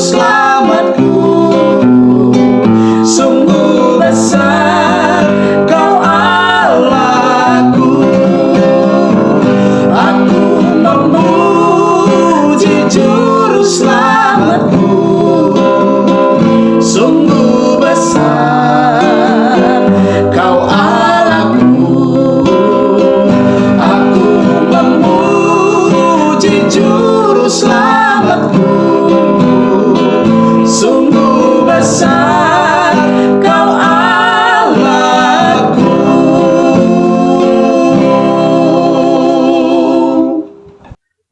selamatku. Sungguh besar Kau Allahku. Aku memuji Juru Selamatku. Sungguh besar Kau Allahku. Aku memuji Juru Selamatku. Sungguh besar Kau Allahku.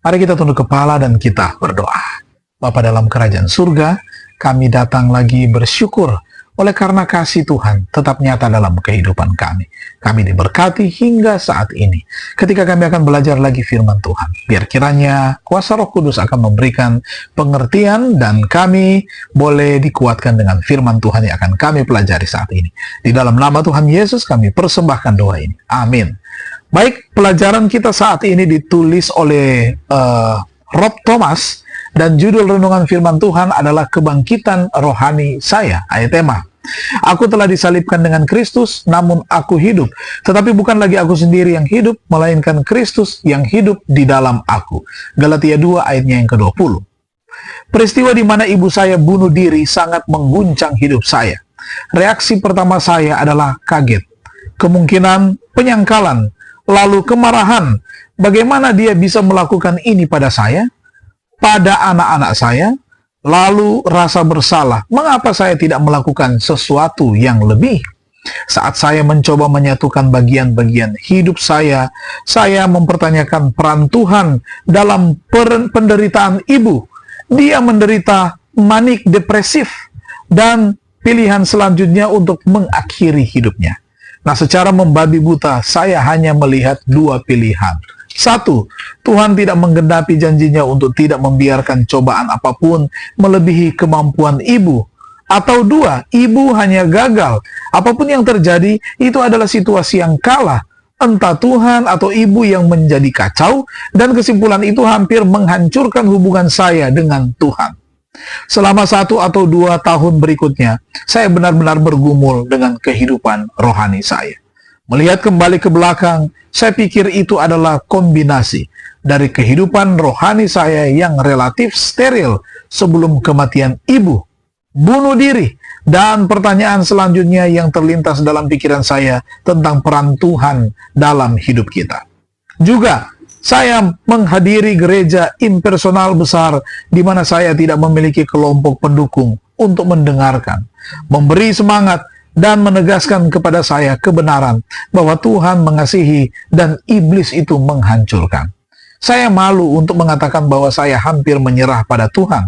Mari kita tunduk kepala dan kita berdoa. Bapa dalam kerajaan surga, kami datang lagi bersyukur oleh karena kasih Tuhan tetap nyata dalam kehidupan kami. Kami diberkati hingga saat ini. Ketika kami akan belajar lagi firman Tuhan, biar kiranya kuasa Roh Kudus akan memberikan pengertian dan kami boleh dikuatkan dengan firman Tuhan yang akan kami pelajari saat ini. Di dalam nama Tuhan Yesus kami persembahkan doa ini. Amin. Baik, pelajaran kita saat ini ditulis oleh Rob Thomas dan judul renungan firman Tuhan adalah Kebangkitan Rohani Saya. Ayat tema, aku telah disalibkan dengan Kristus, namun aku hidup. Tetapi bukan lagi aku sendiri yang hidup, melainkan Kristus yang hidup di dalam aku. Galatia 2 ayatnya yang ke-20. Peristiwa di mana ibu saya bunuh diri sangat mengguncang hidup saya. Reaksi pertama saya adalah kaget, kemungkinan penyangkalan, lalu kemarahan. Bagaimana dia bisa melakukan ini pada saya? Pada anak-anak saya, lalu rasa bersalah. Mengapa saya tidak melakukan sesuatu yang lebih? Saat saya mencoba menyatukan bagian-bagian hidup saya mempertanyakan peran Tuhan dalam penderitaan ibu. Dia menderita manik depresif dan pilihan selanjutnya untuk mengakhiri hidupnya. Nah, secara membabi buta, saya hanya melihat dua pilihan. Satu, Tuhan tidak menggenapi janjinya untuk tidak membiarkan cobaan apapun melebihi kemampuan ibu. Atau dua, ibu hanya gagal. Apapun yang terjadi, itu adalah situasi yang kalah. Entah Tuhan atau ibu yang menjadi kacau, dan kesimpulan itu hampir menghancurkan hubungan saya dengan Tuhan. Selama 1 atau 2 tahun berikutnya, saya benar-benar bergumul dengan kehidupan rohani saya. Melihat kembali ke belakang, saya pikir itu adalah kombinasi dari kehidupan rohani saya yang relatif steril sebelum kematian ibu, bunuh diri, dan pertanyaan selanjutnya yang terlintas dalam pikiran saya tentang peran Tuhan dalam hidup kita. Juga, saya menghadiri gereja impersonal besar di mana saya tidak memiliki kelompok pendukung untuk mendengarkan, memberi semangat, dan menegaskan kepada saya kebenaran bahwa Tuhan mengasihi dan iblis itu menghancurkan. Saya malu untuk mengatakan bahwa saya hampir menyerah pada Tuhan.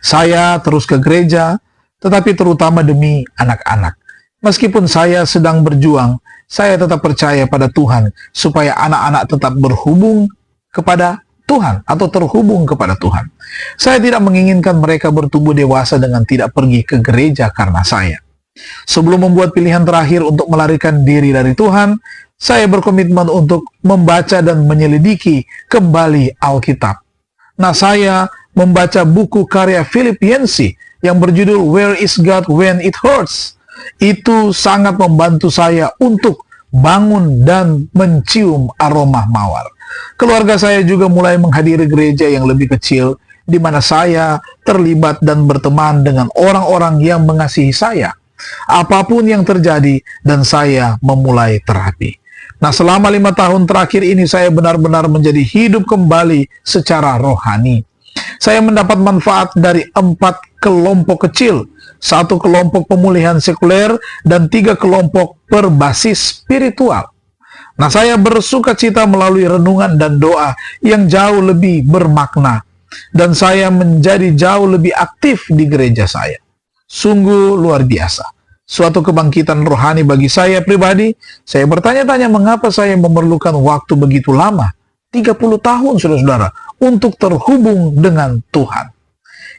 Saya terus ke gereja, tetapi terutama demi anak-anak. Meskipun saya sedang berjuang, saya tetap percaya pada Tuhan supaya anak-anak tetap berhubung kepada Tuhan atau terhubung kepada Tuhan. Saya tidak menginginkan mereka bertumbuh dewasa dengan tidak pergi ke gereja karena saya. Sebelum membuat pilihan terakhir untuk melarikan diri dari Tuhan, saya berkomitmen untuk membaca dan menyelidiki kembali Alkitab. Nah, saya membaca buku karya Philip Yancey yang berjudul Where is God When It Hurts. Itu sangat membantu saya untuk bangun dan mencium aroma mawar. Keluarga saya juga mulai menghadiri gereja yang lebih kecil, di mana saya terlibat dan berteman dengan orang-orang yang mengasihi saya. Apapun yang terjadi, dan saya memulai terapi. Nah, selama 5 tahun terakhir ini saya benar-benar menjadi hidup kembali secara rohani. Saya mendapat manfaat dari 4 kelompok kecil, 1 kelompok pemulihan sekuler, dan 3 kelompok berbasis spiritual. Nah, saya bersuka cita melalui renungan dan doa yang jauh lebih bermakna, dan saya menjadi jauh lebih aktif di gereja saya. Sungguh luar biasa. Suatu kebangkitan rohani bagi saya pribadi. Saya bertanya-tanya mengapa saya memerlukan waktu begitu lama, 30 tahun saudara-saudara, untuk terhubung dengan Tuhan.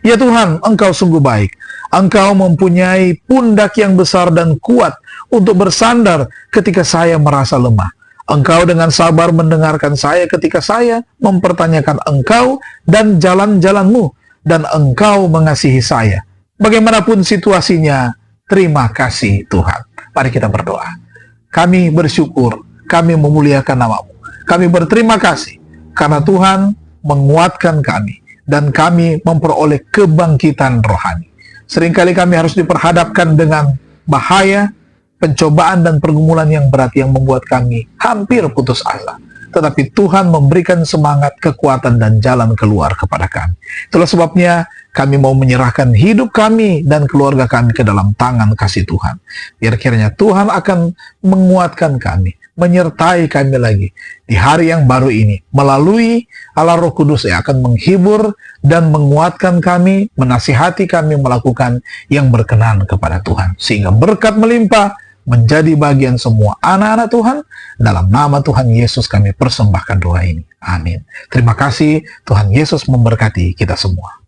Ya Tuhan, Engkau sungguh baik. Engkau mempunyai pundak yang besar dan kuat untuk bersandar ketika saya merasa lemah. Engkau dengan sabar mendengarkan saya ketika saya mempertanyakan Engkau dan jalan-jalan-Mu. dan Engkau mengasihi saya. Bagaimanapun situasinya, terima kasih Tuhan. Mari kita berdoa. Kami bersyukur, kami memuliakan nama-Mu. Kami berterima kasih karena Tuhan menguatkan kami dan kami memperoleh kebangkitan rohani. Seringkali kami harus diperhadapkan dengan bahaya, pencobaan dan pergumulan yang berat yang membuat kami hampir putus asa. Tetapi Tuhan memberikan semangat, kekuatan, dan jalan keluar kepada kami. Itulah sebabnya kami mau menyerahkan hidup kami dan keluarga kami ke dalam tangan kasih Tuhan. Biar kiranya Tuhan akan menguatkan kami, menyertai kami lagi di hari yang baru ini. Melalui Allah Roh Kudus yang akan menghibur dan menguatkan kami, menasihati kami melakukan yang berkenan kepada Tuhan. Sehingga berkat melimpah, menjadi bagian semua anak-anak Tuhan. Dalam nama Tuhan Yesus kami persembahkan doa ini. Amin. Terima kasih. Tuhan Yesus memberkati kita semua.